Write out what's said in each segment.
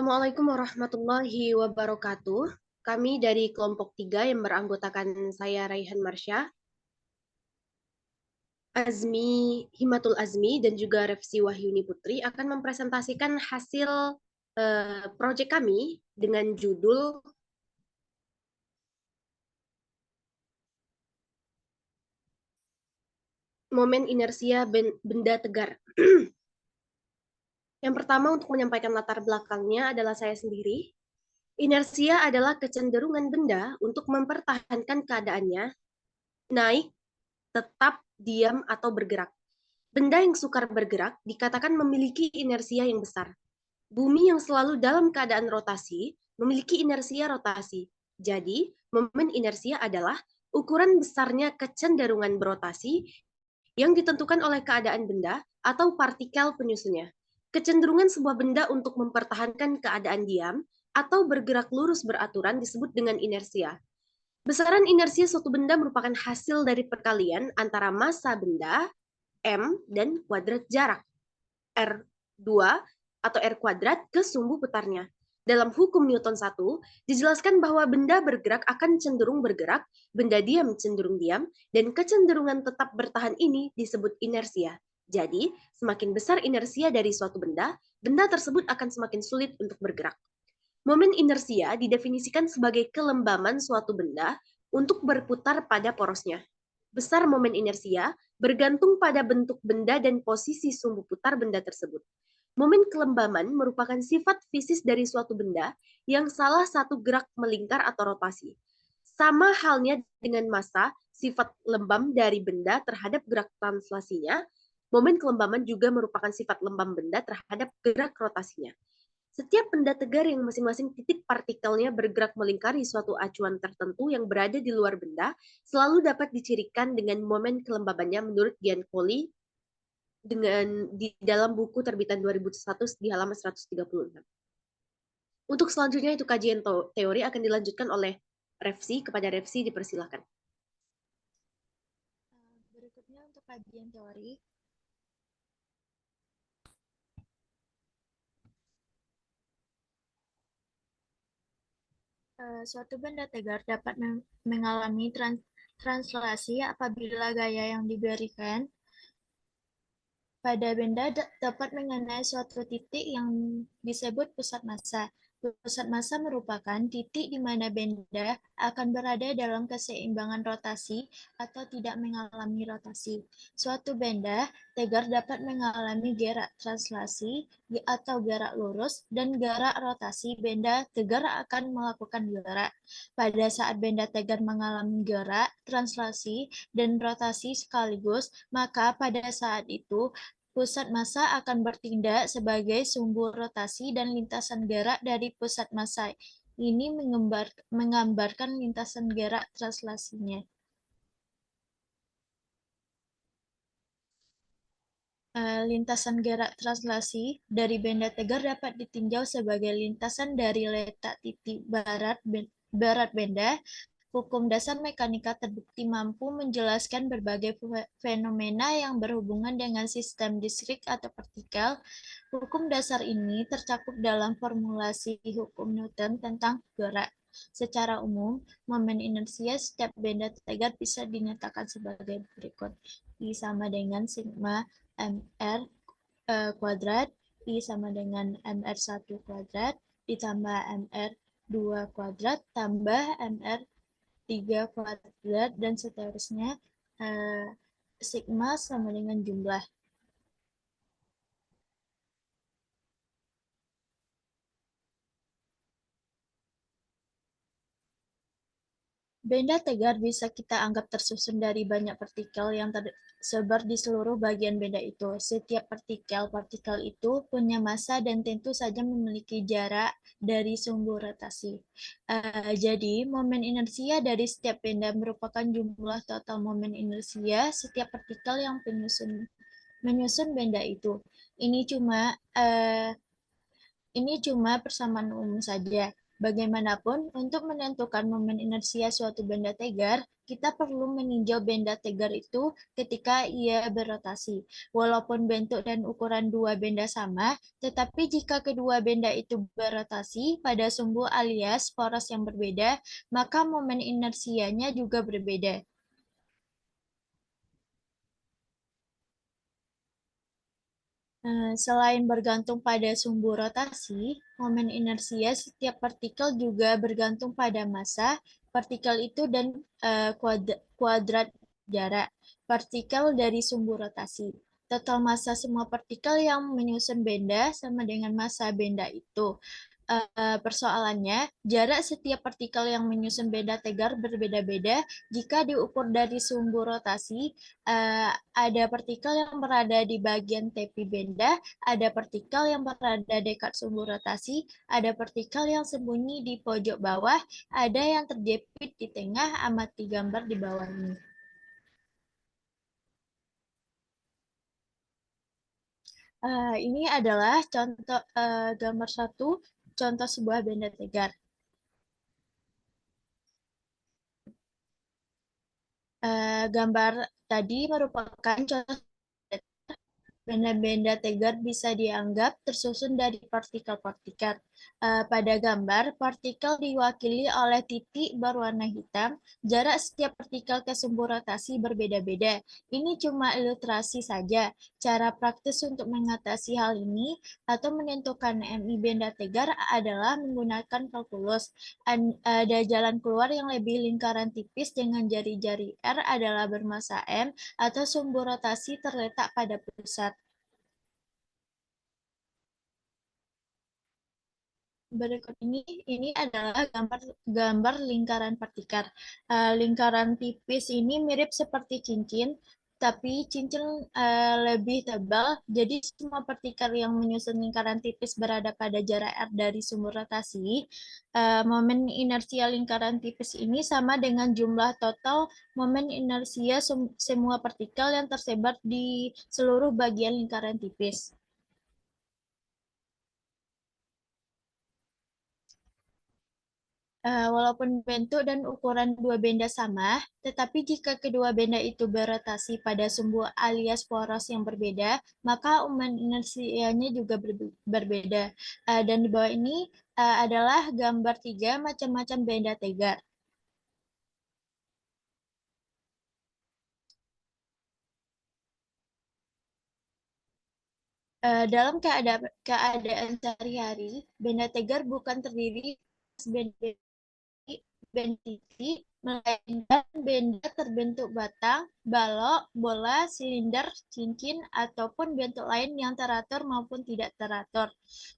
Assalamualaikum warahmatullahi wabarakatuh. Kami dari kelompok 3 yang beranggotakan saya Raihan Marsha, Azmi Himatul Azmi, dan juga Refsi Wahyuni Putri akan mempresentasikan hasil proyek kami dengan judul Momen Inersia Benda Tegar. Yang pertama, untuk menyampaikan latar belakangnya adalah saya sendiri. Inersia adalah kecenderungan benda untuk mempertahankan keadaannya, naik, tetap, diam, atau bergerak. Benda yang sukar bergerak dikatakan memiliki inersia yang besar. Bumi yang selalu dalam keadaan rotasi memiliki inersia rotasi. Jadi, momen inersia adalah ukuran besarnya kecenderungan berotasi yang ditentukan oleh keadaan benda atau partikel penyusunnya. Kecenderungan sebuah benda untuk mempertahankan keadaan diam atau bergerak lurus beraturan disebut dengan inersia. Besaran inersia suatu benda merupakan hasil dari perkalian antara massa benda M dan kuadrat jarak R2 atau R kuadrat ke sumbu putarnya. Dalam hukum Newton 1, dijelaskan bahwa benda bergerak akan cenderung bergerak, benda diam cenderung diam, dan kecenderungan tetap bertahan ini disebut inersia. Jadi, semakin besar inersia dari suatu benda, benda tersebut akan semakin sulit untuk bergerak. Momen inersia didefinisikan sebagai kelembaman suatu benda untuk berputar pada porosnya. Besar momen inersia bergantung pada bentuk benda dan posisi sumbu putar benda tersebut. Momen kelembaman merupakan sifat fisis dari suatu benda yang salah satu gerak melingkar atau rotasi. Sama halnya dengan massa, sifat lembam dari benda terhadap gerak translasinya, momen kelembaman juga merupakan sifat lembam benda terhadap gerak rotasinya. Setiap benda tegar yang masing-masing titik partikelnya bergerak melingkari suatu acuan tertentu yang berada di luar benda selalu dapat dicirikan dengan momen kelembabannya menurut Giancoli di dalam buku terbitan 2001 di halaman 136. Untuk selanjutnya itu kajian teori akan dilanjutkan oleh Refsi. Kepada Refsi dipersilakan. Berikutnya untuk kajian teori. Suatu benda tegar dapat mengalami translasi apabila gaya yang diberikan pada benda dapat mengenai suatu titik yang disebut pusat massa. Pusat massa merupakan titik di mana benda akan berada dalam keseimbangan rotasi atau tidak mengalami rotasi. Suatu benda tegar dapat mengalami gerak translasi atau gerak lurus dan gerak rotasi. Benda tegar akan melakukan gerak. Pada saat benda tegar mengalami gerak, translasi, dan rotasi sekaligus, maka pada saat itu pusat massa akan bertindak sebagai sumbu rotasi dan lintasan gerak dari pusat massa. Ini menggambarkan lintasan gerak translasinya. Lintasan gerak translasi dari benda tegar dapat ditinjau sebagai lintasan dari letak titik barat benda. Hukum dasar mekanika terbukti mampu menjelaskan berbagai fenomena yang berhubungan dengan sistem diskrit atau partikel. Hukum dasar ini tercakup dalam formulasi hukum Newton tentang gerak. Secara umum, momen inersia setiap benda tegar bisa dinyatakan sebagai berikut. I sama dengan sigma mr kuadrat, I sama dengan mr1 kuadrat, ditambah mr2 kuadrat, tambah mr3 kuadrat, dan seterusnya. Sigma sama dengan jumlah. Benda tegar bisa kita anggap tersusun dari banyak partikel yang tersebar di seluruh bagian benda itu. Setiap partikel itu punya massa dan tentu saja memiliki jarak dari sumbu rotasi. Jadi, momen inersia dari setiap benda merupakan jumlah total momen inersia setiap partikel yang menyusun benda itu. Ini cuma persamaan umum saja. Bagaimanapun, untuk menentukan momen inersia suatu benda tegar, kita perlu meninjau benda tegar itu ketika ia berotasi. Walaupun bentuk dan ukuran dua benda sama, tetapi jika kedua benda itu berotasi pada sumbu alias poros yang berbeda, maka momen inersianya juga berbeda. Selain bergantung pada sumbu rotasi, momen inersia setiap partikel juga bergantung pada massa partikel itu dan kuadrat jarak partikel dari sumbu rotasi. Total massa semua partikel yang menyusun benda sama dengan massa benda itu. Persoalannya, jarak setiap partikel yang menyusun benda tegar berbeda-beda jika diukur dari sumbu rotasi. Ada partikel yang berada di bagian tepi benda, ada partikel yang berada dekat sumbu rotasi, ada partikel yang sembunyi di pojok bawah, ada yang terjepit di tengah. Amati gambar di bawah ini. Ini adalah contoh gambar satu, contoh sebuah benda tegar. Gambar tadi merupakan contoh benda-benda tegar bisa dianggap tersusun dari partikel-partikel. Pada gambar, partikel diwakili oleh titik berwarna hitam. Jarak setiap partikel ke sumbu rotasi berbeda-beda. Ini cuma ilustrasi saja. Cara praktis untuk mengatasi hal ini atau menentukan MI benda tegar adalah menggunakan kalkulus. Ada jalan keluar yang lebih lingkaran tipis dengan jari-jari R adalah bermassa M atau sumbu rotasi terletak pada pusat. Berikut ini adalah gambar lingkaran partikel. Lingkaran tipis ini mirip seperti cincin, tapi cincin lebih tebal. Jadi semua partikel yang menyusun lingkaran tipis berada pada jarak R dari sumber rotasi. Momen inersia lingkaran tipis ini sama dengan jumlah total momen inersia semua partikel yang tersebar di seluruh bagian lingkaran tipis. Walaupun bentuk dan ukuran dua benda sama, tetapi jika kedua benda itu berotasi pada sumbu alias poros yang berbeda, maka momen inersianya juga berbeda. Dan di bawah ini adalah gambar tiga macam-macam benda tegar. Dalam keadaan sehari-hari, benda tegar bukan terdiri atas benda titik, melainkan benda terbentuk batang, balok, bola, silinder, cincin, ataupun bentuk lain yang teratur maupun tidak teratur.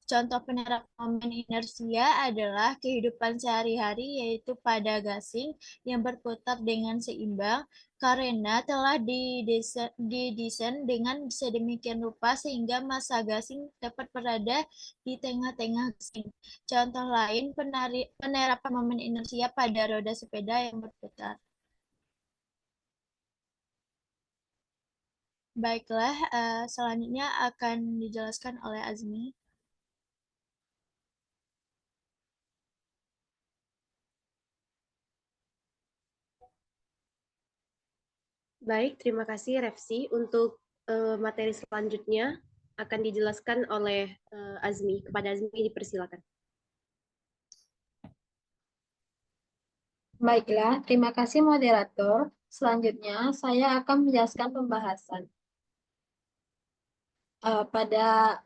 Contoh penerapan momen inersia adalah kehidupan sehari-hari, yaitu pada gasing yang berputar dengan seimbang, karena telah didesain dengan sedemikian rupa sehingga massa gasing dapat berada di tengah-tengah gasing. Contoh lain, penerapan momen inersia pada roda sepeda yang berputar. Baiklah, selanjutnya akan dijelaskan oleh Azmi. Baik, terima kasih Refsi. Untuk materi selanjutnya akan dijelaskan oleh Azmi. Kepada Azmi dipersilakan. Baiklah, terima kasih moderator. Selanjutnya, saya akan menjelaskan pembahasan. Pada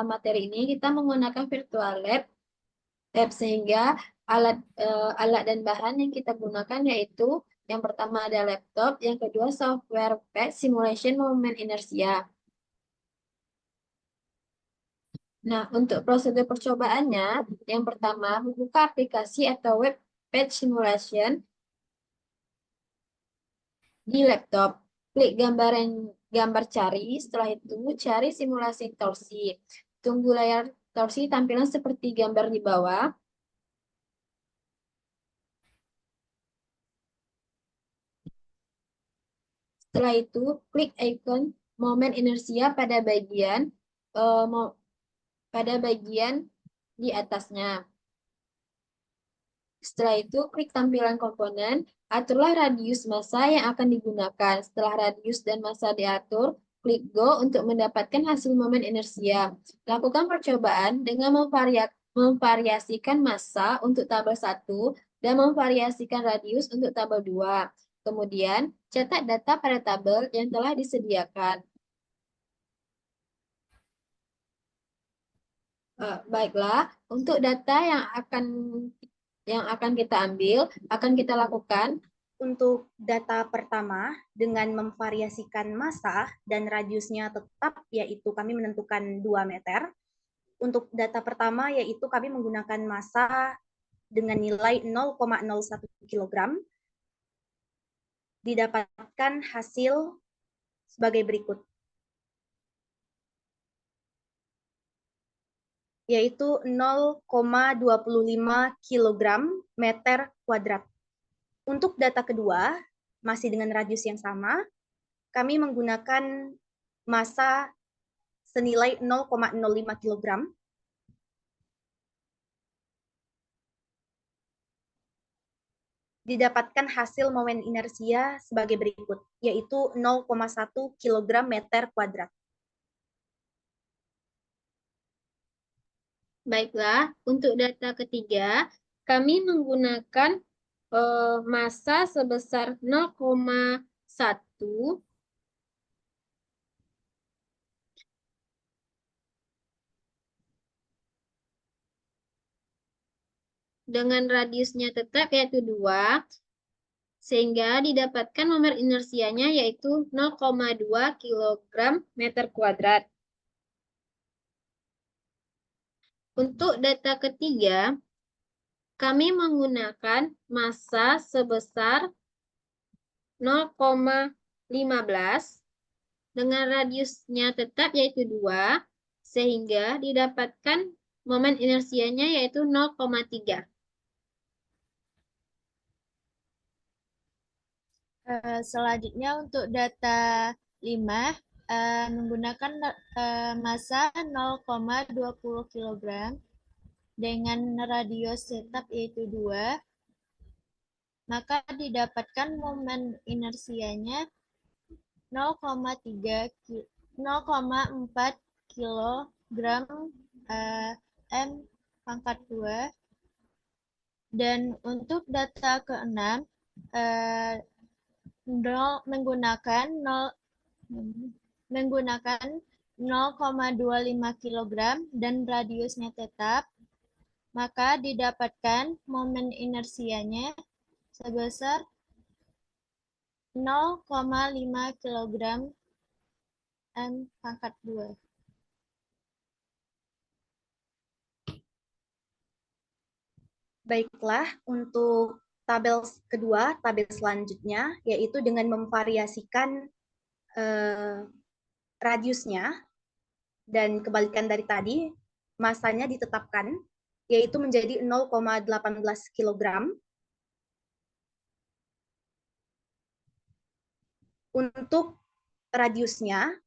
materi ini kita menggunakan virtual lab sehingga alat dan bahan yang kita gunakan yaitu yang pertama ada laptop, yang kedua software PET simulation moment inersia. Nah, untuk prosedur percobaannya, yang pertama membuka aplikasi atau web PET simulation di laptop. Klik gambar cari, setelah itu cari simulasi torsi. Tunggu layar torsi tampilan seperti gambar di bawah. Setelah itu, klik icon momen inersia pada bagian di atasnya. Setelah itu, klik tampilan komponen, aturlah radius massa yang akan digunakan. Setelah radius dan massa diatur, klik Go untuk mendapatkan hasil momen inersia. Lakukan percobaan dengan memvariasikan massa untuk tabel 1 dan memvariasikan radius untuk tabel 2. Kemudian, cetak data pada tabel yang telah disediakan. Baiklah, untuk data yang akan kita ambil, akan kita lakukan. Untuk data pertama, dengan memvariasikan massa dan radiusnya tetap, yaitu kami menentukan 2 meter. Untuk data pertama, yaitu kami menggunakan massa dengan nilai 0,01 kg, didapatkan hasil sebagai berikut, yaitu 0,25 kg meter kuadrat. Untuk data kedua, masih dengan radius yang sama, kami menggunakan massa senilai 0,05 kg. Didapatkan hasil momen inersia sebagai berikut, yaitu 0,1 kg meter kuadrat. Baiklah, untuk data ketiga, kami menggunakan massa sebesar 0,1 dengan radiusnya tetap yaitu 2, sehingga didapatkan momen inersianya yaitu 0,2 kg meter kuadrat. Untuk data ketiga, kami menggunakan massa sebesar 0,15 dengan radiusnya tetap yaitu 2, sehingga didapatkan momen inersianya yaitu 0,3. Selanjutnya untuk data 5, menggunakan massa 0,20 kg dengan radius tetap yaitu 2, maka didapatkan momen inersianya 0,4 kg M pangkat 2. Dan untuk data ke-6, menggunakan 0,25 kg dan radiusnya tetap, maka didapatkan momen inersianya sebesar 0,5 kg M pangkat 2. Baiklah, untuk tabel kedua, tabel selanjutnya, yaitu dengan memvariasikan radiusnya, dan kebalikan dari tadi, massanya ditetapkan, yaitu menjadi 0,18 kg. Untuk radiusnya,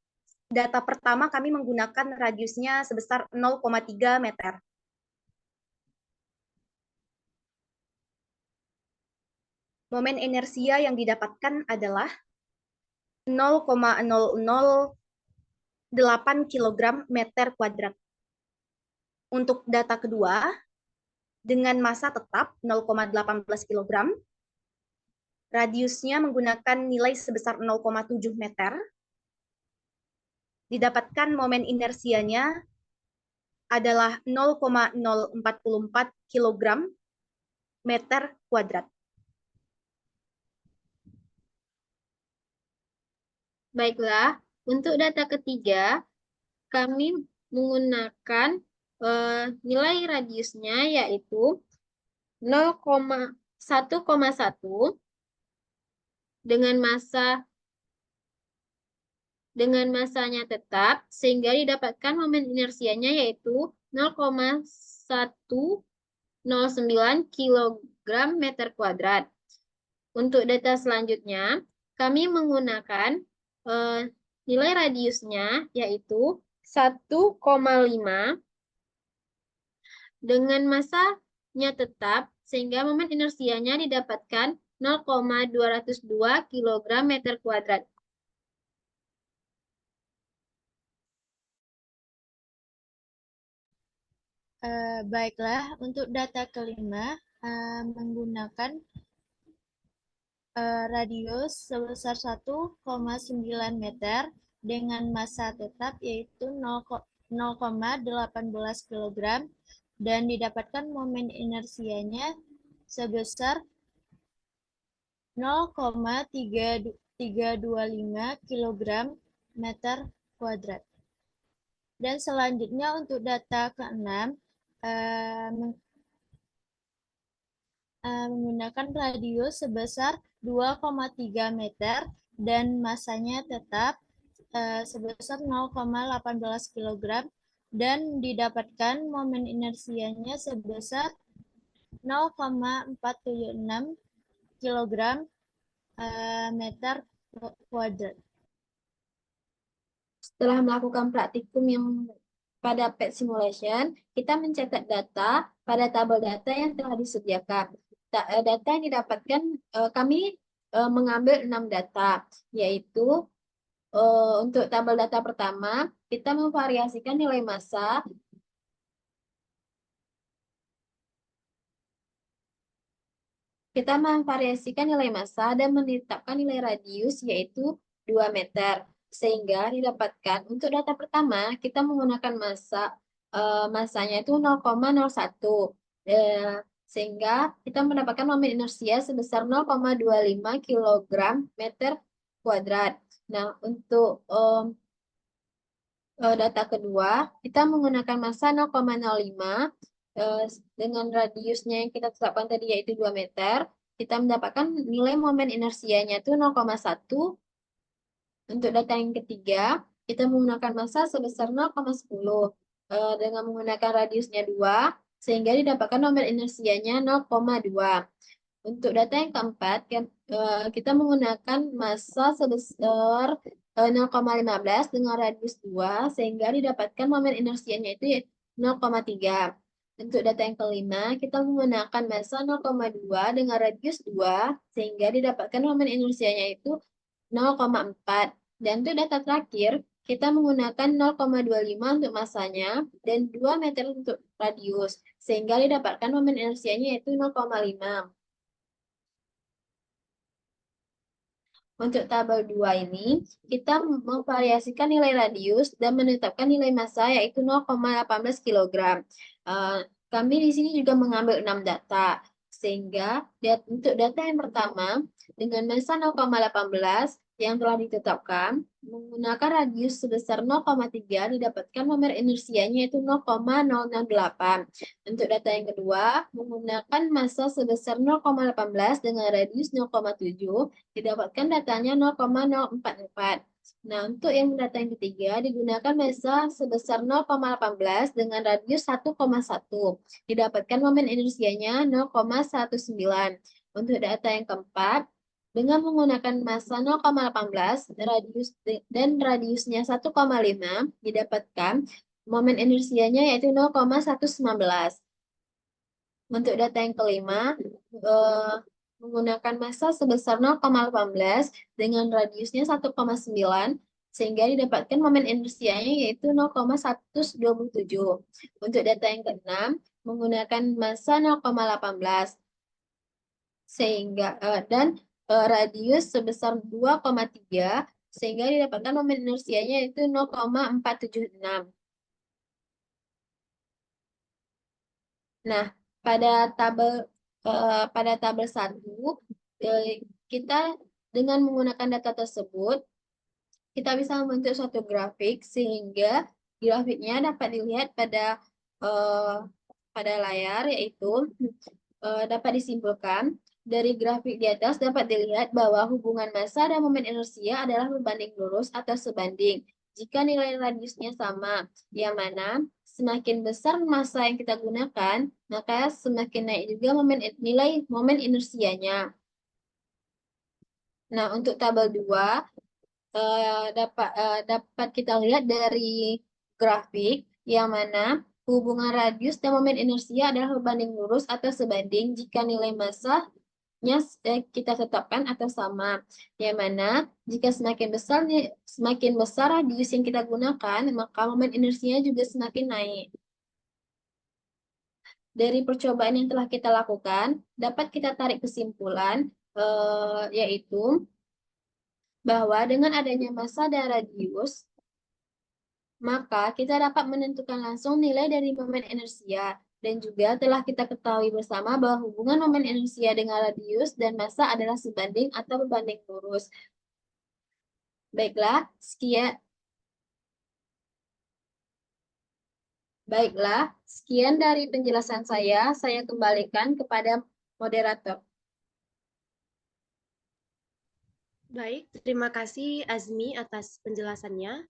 data pertama kami menggunakan radiusnya sebesar 0,3 meter. Momen inersia yang didapatkan adalah 0,008 kg meter kuadrat. Untuk data kedua, dengan massa tetap 0,18 kg, radiusnya menggunakan nilai sebesar 0,7 meter, didapatkan momen inersianya adalah 0,044 kg meter kuadrat. Baiklah, untuk data ketiga, kami menggunakan nilai radiusnya yaitu 1,1 dengan massanya tetap, sehingga didapatkan momen inersianya yaitu 0,109 kg meter kuadrat. Untuk data selanjutnya, kami menggunakan nilai radiusnya yaitu 1,5 dengan massanya tetap, sehingga momen inersianya didapatkan 0,202 kg meter kuadrat. Baiklah, untuk data kelima menggunakan radius sebesar 1,9 meter dengan massa tetap yaitu 0,18 kg dan didapatkan momen inersianya sebesar 0,325 kg meter kuadrat. Dan selanjutnya untuk data keenam menggunakan radius sebesar 2,3 meter dan massanya tetap sebesar 0,18 kg dan didapatkan momen inersianya sebesar 0,476 kg meter kuadrat. Setelah melakukan praktikum yang pada PET simulation, kita mencetak data pada tabel data yang telah disediakan. Data yang didapatkan, kami mengambil 6 data, yaitu untuk tabel data pertama, kita memvariasikan nilai massa dan menetapkan nilai radius yaitu 2 meter. Sehingga didapatkan untuk data pertama kita menggunakan massanya itu 0,01. Sehingga kita mendapatkan momen inersia sebesar 0,25 kg meter kuadrat. Nah, untuk data kedua, kita menggunakan massa 0,05 dengan radiusnya yang kita tetapkan tadi yaitu 2 meter, kita mendapatkan nilai momen inersianya itu 0,1. Untuk data yang ketiga, kita menggunakan massa sebesar 0,10 dengan menggunakan radiusnya 2, sehingga didapatkan momen inersianya 0,2. Untuk data yang keempat, kita menggunakan massa sebesar 0,15 dengan radius 2, sehingga didapatkan momen inersianya itu 0,3. Untuk data yang kelima, kita menggunakan massa 0,2 dengan radius 2, sehingga didapatkan momen inersianya itu 0,4. Dan untuk data terakhir, kita menggunakan 0,25 untuk massanya dan 2 meter untuk radius, sehingga didapatkan momen inersianya yaitu 0,5. Untuk tabel 2 ini, kita memvariasikan nilai radius dan menetapkan nilai massa yaitu 0,18 kg. Kami di sini juga mengambil 6 data. Sehingga untuk data yang pertama, dengan massa 0,18 yang telah ditetapkan, menggunakan radius sebesar 0,3 didapatkan momen inersianya yaitu 0,008. Untuk data yang kedua, menggunakan massa sebesar 0,18 dengan radius 0,7, didapatkan datanya 0,044. Nah, untuk yang data yang ketiga, digunakan massa sebesar 0,18 dengan radius 1,1. Didapatkan momen inersianya 0,19. Untuk data yang keempat, dengan menggunakan massa 0,18 dan radiusnya 1,5, didapatkan momen inersianya yaitu 0,119. Untuk data yang kelima, menggunakan massa sebesar 0,18 dengan radiusnya 1,9, sehingga didapatkan momen inersianya yaitu 0,127. Untuk data yang keenam, menggunakan massa 0,18 sehingga dan radius sebesar 2,3, sehingga didapatkan momen inersianya yaitu 0,476. Nah, pada tabel 1, kita dengan menggunakan data tersebut, kita bisa membentuk suatu grafik sehingga grafiknya dapat dilihat pada layar, yaitu dapat disimpulkan dari grafik di atas dapat dilihat bahwa hubungan massa dan momen inersia adalah berbanding lurus atau sebanding jika nilai radiusnya sama, yang mana semakin besar massa yang kita gunakan, maka semakin naik juga nilai momen inersianya. Nah, untuk tabel 2, dapat kita lihat dari grafik yang mana Hubungan radius dan momen inersia adalah berbanding lurus atau sebanding jika nilai massanya kita tetapkan atau sama. Yang mana jika semakin besar radius yang kita gunakan, maka momen inersianya juga semakin naik. Dari percobaan yang telah kita lakukan, dapat kita tarik kesimpulan, yaitu bahwa dengan adanya massa dan radius, maka kita dapat menentukan langsung nilai dari momen inersia. Dan juga telah kita ketahui bersama bahwa hubungan momen inersia dengan radius dan massa adalah sebanding atau berbanding lurus. Baiklah, sekian dari penjelasan saya. Saya kembalikan kepada moderator. Baik, terima kasih Azmi atas penjelasannya.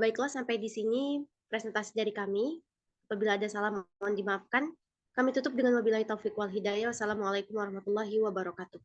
Baiklah, sampai di sini presentasi dari kami. Apabila ada salah, mohon dimaafkan. Kami tutup dengan wabillahi taufiq wal hidayah. Wassalamualaikum warahmatullahi wabarakatuh.